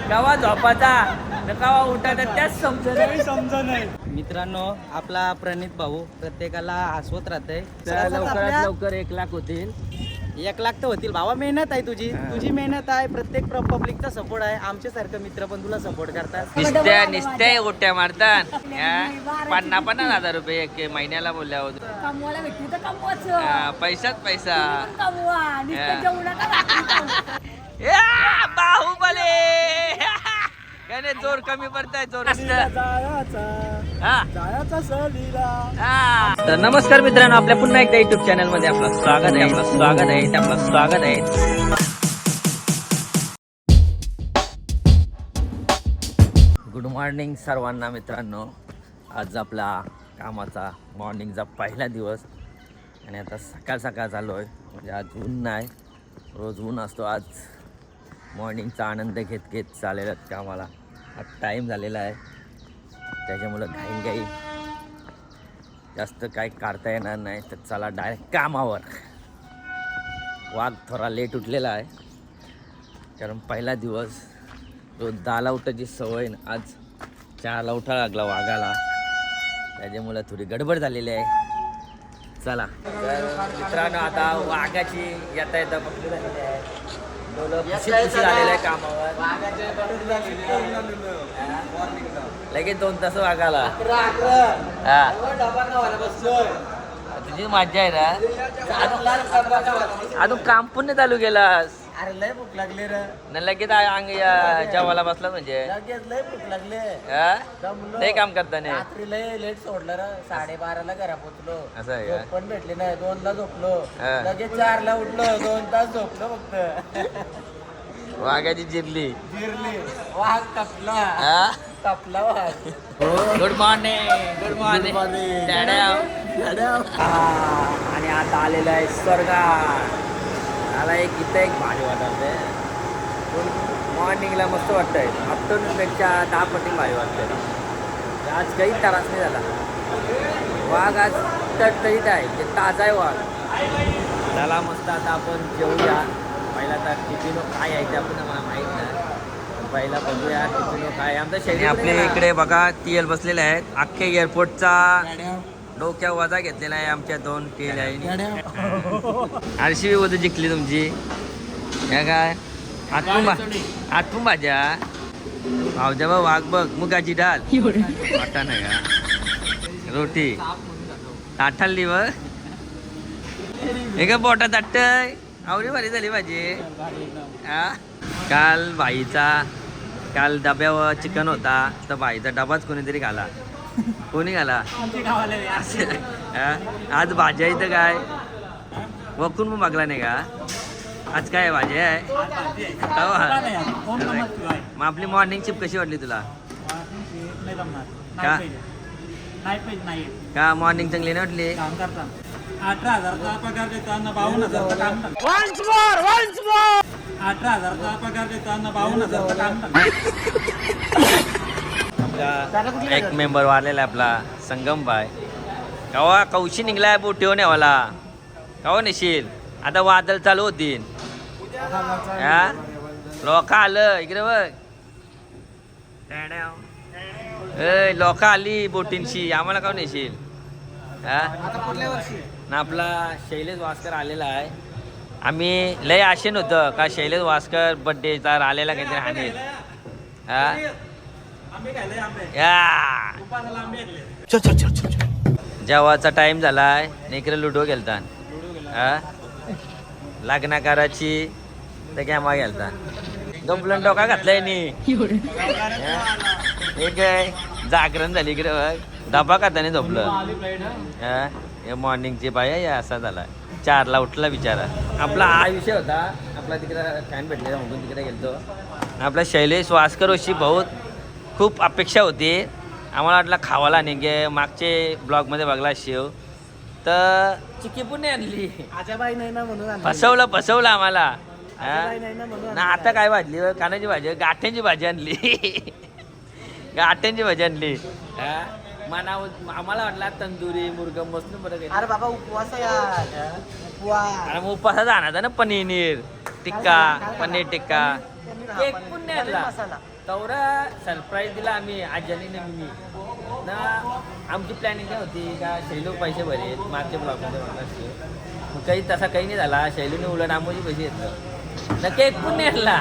कवा झोपाचा कवा उठायचा त्याच समजत नाही. मित्रांनो, आपला प्रणित भाऊ प्रत्येकाला हसवत राहतंय. लवकरात लवकर 1 लाख होतील. 1 लाख तर होतील भावा. मेहनत आहे तुझी मेहनत आहे. प्रत्येक पब्लिकचा सपोर्ट आहे. आमच्यासारखं मित्र पण तुला सपोर्ट करतात. निस्त्या उट्या मारतात 50,000 रुपये एक महिन्याला बोलल्यावर कमवायला भेटली तर कमवायचं. पैसाच पैसा. कमवा नुसतं जेवू नका. बाहुबले काय नाही, जोर कमी पडताय जोर. तर नमस्कार मित्रांनो, आपल्या पुन्हा एकदा युट्यूब चॅनल मध्ये आपलं स्वागत आहे. गुड मॉर्निंग सर्वांना मित्रांनो. आज आपला कामाचा मॉर्निंगचा पहिला दिवस आणि आता सकाळ चालू आहे. म्हणजे आज ऊन नाही, रोज ऊन असतो. आज मॉर्निंगचा आनंद घेत चाललेला कामाला. आज टाईम झालेला आहे, त्याच्यामुळं घाई जास्त काय काढता येणार नाही. तर चला डायरेक्ट कामावर. वाघ थोडा लेट उठलेला आहे, कारण पहिला दिवस. रोज 10ला उठायची सवय, आज 4ला उठा लागला वाघाला. त्याच्यामुळं थोडी गडबड झालेली आहे. चला मित्रांनो, आता वाघाची येता पकडली झालेली आहे. खुशी झालेलं आहे कामावर. लगेच 2 तास वाघाला. हा तुझी मज्जा आहे ना. अजून काम पण नाही चालू केलास. अरे लय भूक लागली रे. न लगेच अंग जेवायला बसला म्हणजे लगेच लय भूक लागली. ते काम करताना रात्री लय लेट सोडलं रे. 12:30ला घरा पोचलो. असं आहे का? झोप पण भेटली नाही. 2ला झोपलो. हा. लगेच 4ला उठलो. 2 तास झोपलो फक्त. वाघाची जिरली. वाघ कपला. वाघ. गुड मॉर्निंग आणि आता आलेलं आहे स्वर्गात. मला इथं भारी वाटते. मॉर्निंगला मस्त वाटतंय. आफ्टरनूनपेक्षा 10 पटी भारी वाटतंय. आज काही त्रास नाही झाला. वाघ आज टटटरीत आहे, ते ताजा आहे वाघ. त्याला मस्त आता आपण जेवूया. पहिला तर टिफिनो काय आहे ते आपण मला माहीत नाही. पहिला बघूया टिफिनो काय. आमचं शरीर आपल्या इकडे बघा TL बसलेले आहेत. अख्ख्या एअरपोर्टचा डोक्या वजा घेतलेला आहे आमच्या 2 TL आहे. आरशी वजा जिंकली तुमची. या काय आतून भाज्या भावजा बा. वाघ बघ, मुगाची डाळ वाटा नाही का. रोटी ताठाली बघ. हे का बोटा ताट आवडी भारी झाली भाजी. काल डब्यावर चिकन होता, तर भाईचा डबाच कोणीतरी घाला. कोणी घाला. आज भाज्या इथं काय वकून पण बघला नाही का. आज काय भाजी आहे. मग आपली मॉर्निंग चिप कशी वाटली तुला. का मॉर्निंग चांगली नाही वाटली. 18,000चा पगार देताना 52,000चं काम. 18,000चा पगार देताना 52,000चं काम. आपला एक मेंबर वाढलेला आहे आपला संगम बाय. कवा कौशी निघलाय बोटीवर नेवाला. कवा नेशील. आता वादळ चालू होतील. लोक आलं इकडे बघ. लोक आली बोटींशी. आम्हाला का नेशील. ना आपला शैलेश वास्कर आलेला आहे. आम्ही लय आशेन होतं का शैलेश वास्कर बड्डेचा आलेला काहीतरी हाणेल. जेवाचा टाइम झालाय. इकडे लुडो गेलता. लग्नाकाराची तर कॅमा गेलता. गपलन डोका घातलाय नी. एक जागरण झाली इकडे बघ. डबा खाताने झोपलं. हे मॉर्निंगची बाय असा झाला. 4ला उठला बिचारा. आपला हा विषय होता. आपला तिकडे फॅन भेटलेला म्हणून तिकडे गेलतो. आपला शैलेश वास्कर अशी बहुत खूप अपेक्षा होती. आम्हाला वाटलं खावाला नाही गे. मागचे ब्लॉगमध्ये बघला शिव तर चिकी पण नाही आणली. आजाबाई नाही ना म्हणून फसवलं आम्हाला. नाही ना म्हणून. ना आता काय भाजली कानाची भाजी. गाठ्यांची भाजी आणली. गाठ्यांची भाजी आणली. आम्हाला वाटला तंदुरी मुर्गा मस्त बरं. अरे बाबा उपवास आहे यार. उपवास. अरे मग उपवासाचा आणायचा ना. पनीर टिक्का, पनीर टिक्का. केक पण नाही आणला. मसाला तेवढा सरप्राईज दिला आम्ही आज्याने मी ना. आमची प्लॅनिंग काय होती का शैलू पैसे भरेल मागच्या ब्लॉकमध्ये म्हणणार काही तसा काही नाही झाला. शैलूने उलट आंबोजी पैसे घेतलं ना. केक पण नाही आणला.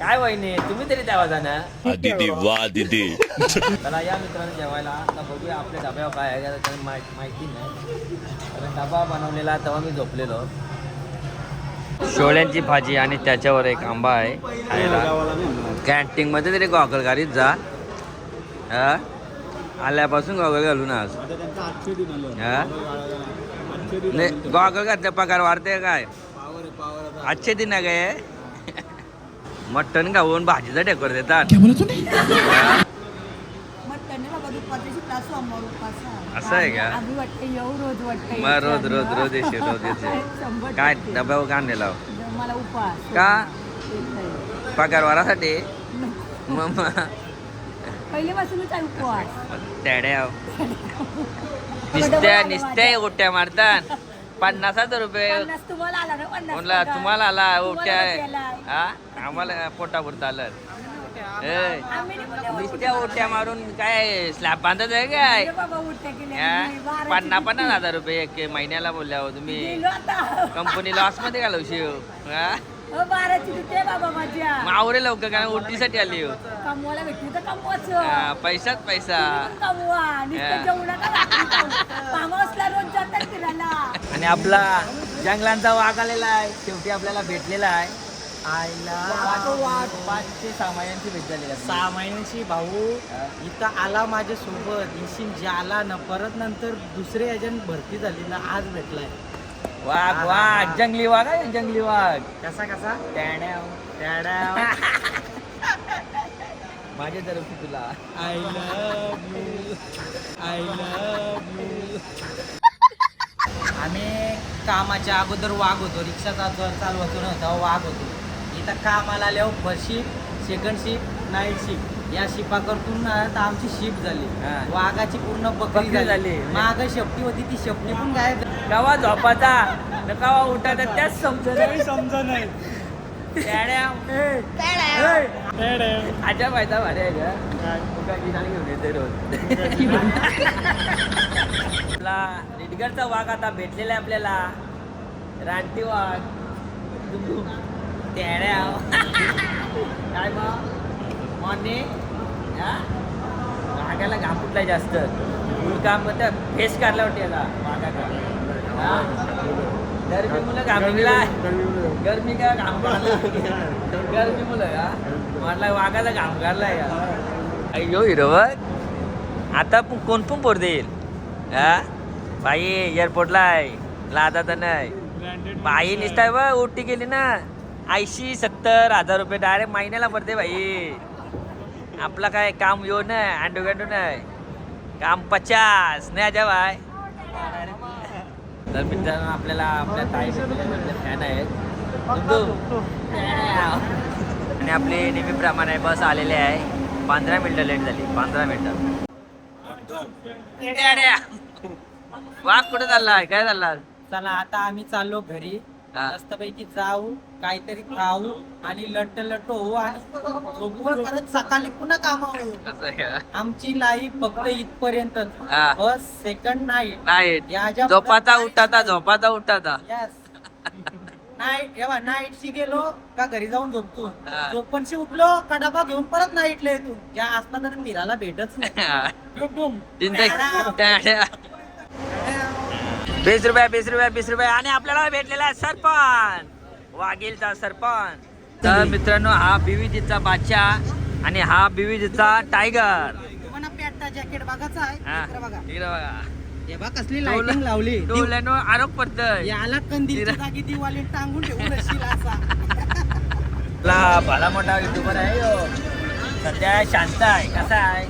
काय वहिनी तुम्ही तरी त्या वाजानं दीदी वाह दीदी. चला या मित्रांनो जेवायला. आता बघूया आपल्या डब्यावर काय आहे का माहिती नाही. कारण डबा बनवलेला तेव्हा मी झोपलेलो. शोळ्यांची भाजी आणि त्याच्यावर एक आंबा आहे खायला. कॅन्टीनमध्ये तरी गॉगल घालीत जा. हा आल्यापासून गॉगल घालून आज हा नाही गॉगल घातल्या पगार वाढते काय. आजचे दिन आहे काय. मटण खाऊन भाजीचा डेकोर देतात. असं आहे का. मग रोज रोज रोज येशील रोज येशील. काय डब्यावर का आणलेला मला उपास का पगार वारासाठी. मग पहिल्यापासूनच आहे उपवास. तेड्या निस्त्या उट्या मारतात. 50,000 रुपये 50 तुम्हाला आला ना 50 म्हणला तुम्हाला आला उट्या. केलाय. हा आम्हाला पोटापुरता आलं. आम्ही नाही बोलले होतो. नुसत्या उट्या मारून काय स्लॅब बांधत आहे काय. अरे बाबा उलट्या केल्या. मी बाराची 50,000 रुपये एक महिन्याला बोलल्यावर तुम्ही गेलो आता. कंपनी लॉस मध्ये घालवशील. हो, 12ची दुसरी आहे बाबा माझ्या. मावरे लवकर कारण उलटीसाठी आली हो. कमवायला भेटली तर कमवायचं. पैसाच पैसा. तुम्ही पण कमवा. नुसतं जेवू नका रात्री खाऊ. फार्म हाऊसला रोज जातात फिरायला. आणि आपला जंगलांचा वाघ आलेला आहे. शेवटी आपल्याला भेटलेला आहे. आईला 5-6 महिन्यांची भेट झालेली आहे. 6 महिन्याची भाऊ इथं आला माझ्या सोबत. इशीन जे आला ना परत नंतर दुसरे एजंट भरती झाली ना आज भेटलाय. वाघ वाघ जंगली वाघ आहे जंगली वाघ. कसा कसा टॅड्याव. टॅड्याव. माझ्या तर्फे तुला I love you I love you. आम्ही कामाच्या अगोदर वाघ होतो. रिक्षा चालवतो ना तेव्हा वाघ होतो. इथं कामाला आल्यावर first shift second shift night shift या शिपा करतून ना तर आमची शिफ्ट झाली. हा. वाघाची पूर्ण बकरी बकरी झाली. झाली. माग शेपटी होती ती शेपटी पण गायब. कवा झोपाचा न कवा उठाचा त्याच समजत समजा नाही. आजा पाहिजे भारी आहे का. तुकाची गाणी घेऊन येते रोज. आपला रिडगरचा वाघ आता भेटलेला आहे आपल्याला. रानटी वाघ तेड्या. काय मग मॉर्निंग वाघाला घाम फुटलाय जास्त. फुल काम म्हणतात फेस काढला वाटते याला वाघाचा. गरमी मुलं घामला. गरमी का घाम काढला. गरमी मुलं का म्हटलं वाघाला घाम काढलाय का. अय्यो हिरो आता कोण पण पोर देईल. हा बाई एअरपोर्टला आहे लादा तर नाही. बाई निसताय बा उलटी गेली ना 80-70 रुपये डायरेक्ट महिन्याला भरते बाई. आपला काय काम येऊ नाही अंडू गंडू नाही काम 50 नाही अजा बाय. तर मित्रांनो आपल्याला आपल्या ताई फॅन आहेत. आणि आपली नेहमीप्रमाणे बस आलेली आहे. 15 मिनिटं लेट झाली. 15 मिनिटं. वाघ कुठे चाललाय काय चालला. चला आता आम्ही चाललो घरी. हा. मस्तपैकी जाऊ काहीतरी खाऊ आणि लट्ट होऊ आणि झोपून परत सकाळी पुन्हा कामावर येऊ. असं आहे का? आमची लाईफ फक्त इथपर्यंत. हा. बस सेकंड नाईट. नाही झोपाता उठाता झोपाता उठाता. यस नाईट जेव्हा नाईटशी गेलो का घरी जाऊन झोपतो. हा. झोपणशी उठलो का डबा घेऊन परत नाईटला येतो. ज्या असला तर फिरायला भेटच नाही. 20 रुपये आणि आपल्याला भेटलेला आहे सरपंच वाघेलचा सरपंच. तर मित्रांनो हा बिविजीचा बादशाह आणि हा बिविजीचा टायगर. तुम्हाला पॅटा जॅकेट बघायचं आहे. हा इकडं बघा इकडं बघा. हे बघा कसली लाइटिंग लावली. डोल्यानो आरोप पडतोय. याला कंदीलच्या जागी दिवाळी टांगून ठेवून असेल असा. आपला भला मोठा युट्यूबर आहे ह्यो. सध्या शांत आहे. कसा आहे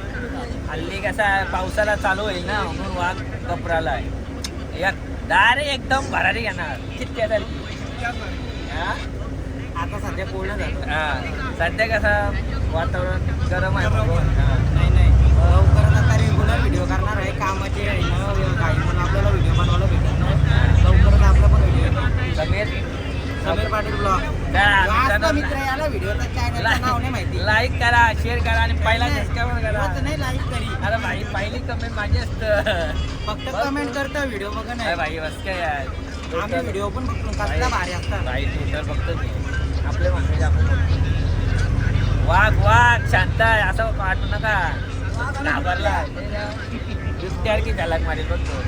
हल्ली कसा आहे पावसाला चालू होईल ना म्हणून वाघ कपराला आहे. डायरेक्ट एकदम भरारी घेणार चित्त्यासारखी. आता सध्या बोलणं झालं. हा सध्या कसं वातावरण गरम आहे. नाही लवकरच आता रेग्युलर व्हिडिओ करणार आहे. कामाचे काही म्हणून आपल्याला व्हिडिओ बनवायला भेटत नाही. लवकरच आपला पण व्हिडिओ समीर पाटील ब्लॉग मित्र याला व्हिडिओचा चॅनलचं नाव नाही माहिती. लाईक करा, शेअर करा आणि पहिला सबस्क्राईब करा. होत नाही लाईक करी. अरे भाई पहिली कमेंट माझी असतं. फक्त कमेंट करतो व्हिडिओ बघा अरे नाही. भाई बस काय यार. आम्ही व्हिडिओ पण कसला भारी असतात. भाई तू तर फक्त आपले म्हणजे आपण वाघ शांत आहे असं वाटू नका. घाबरला दुसऱ्या की झाला मारी बघतो.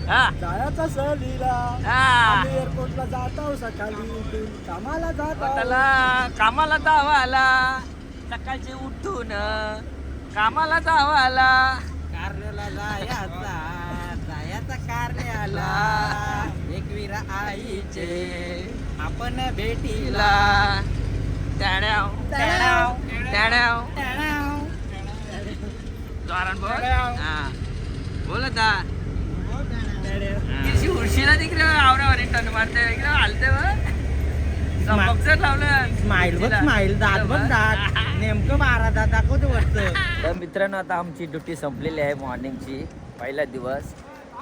हा जायचा सहलीला हा एअरपोर्टला जातो सकाळी कामाला जातो त्याला कामाला जावाला सकाळची उठून कामाला जावाला कारल्याला जायचा कारल्याला एकविरा आईचे आपण भेटीला त्याड्याव त्याड्याव, त्याड्याव जोरान बोल. हा बोलत किती उडशीला तिकडे आवरावर टन मारते इकडे हालते बघ लावलं स्माईल बघ स्माईल दात बघ दात नेमकं 12 दात दाखवतो वरचं. तर मित्रांनो आता आमची ड्युटी संपलेली आहे मॉर्निंगची पहिला दिवस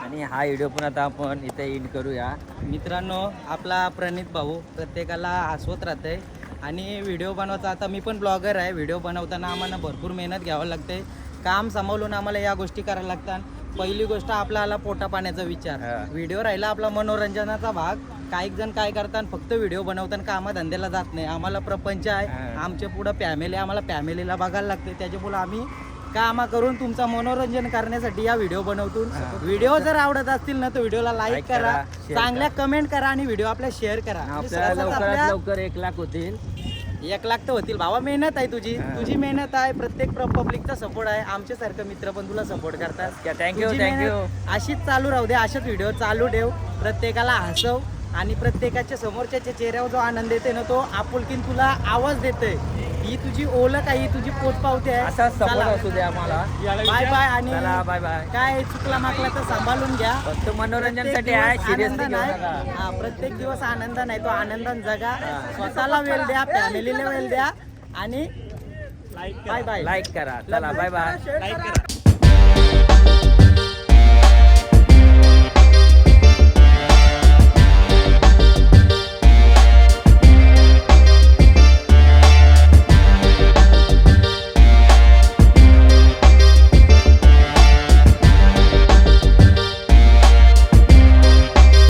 आणि हा व्हिडिओ पण आता आपण इथे एंड करूया. मित्रांनो आपला प्रणित भाऊ प्रत्येकाला हसवत राहते आणि व्हिडिओ बनवायचा. आता मी पण ब्लॉगर आहे. व्हिडिओ बनवताना आम्हाला भरपूर मेहनत घ्यावं लागते. काम सांभाळून आम्हाला या गोष्टी करायला लागतात. पहिली गोष्ट आपला आला पोटा पाण्याचा विचार. हा. व्हिडिओ राहिला आपला मनोरंजनाचा भाग. काही जण काय करतात फक्त व्हिडिओ बनवताना कामधंद्याला जात नाही. आम्हाला प्रपंच आहे. हा. आमच्या पुढं फॅमिली, आम्हाला फॅमिलीला बघायला लागते. त्याच्यामुळे आम्ही कामा करून तुमचं मनोरंजन करण्यासाठी या व्हिडिओ बनवतो. व्हिडिओ जर आवडत असतील ना तर व्हिडिओला लाईक Like करा, करा, share चांगल्या कमेंट करा आणि व्हिडिओ आपल्या शेअर करा. आपल्याला तसंच लवकरात आपल्या लवकर 1 लाख होतील. 1 लाख तर होतील भावा. मेहनत आहे तुझी. हा. तुझी मेहनत आहे. प्रत्येक पब्लिकचा सपोर्ट आहे. आमच्यासारखं मित्र पण तुला सपोर्ट करतात. थँक्यू तुझी थँक्यू. मेहनत अशीच चालू राहू दे. अशाच व्हिडिओ चालू ठेव. प्रत्येकाला हसव आणि प्रत्येकाच्या समोरच्या चेहऱ्यावर जो आनंद येते ना तो आपुलकीन तुला आवाज देते. ही तुझी ओळख आहे. ही तुझी पोचपावती आहे. असा सपोर्ट चला. असू दे आम्हाला. Bye bye. आणि चला बाय बाय. काय चुकला माकला तर सांभाळून घ्या. फक्त मनोरंजनासाठी प्रत्येक आहे, दिवस सिरियसली आनंद घेऊ नाही. नका. हा, प्रत्येक दिवस आनंद नाही तो आनंदान जगा. स्वतःला वेळ द्या, फॅमिलीला वेळ द्या आणि बाय बाय. लाईक करा. चला बाय बाय.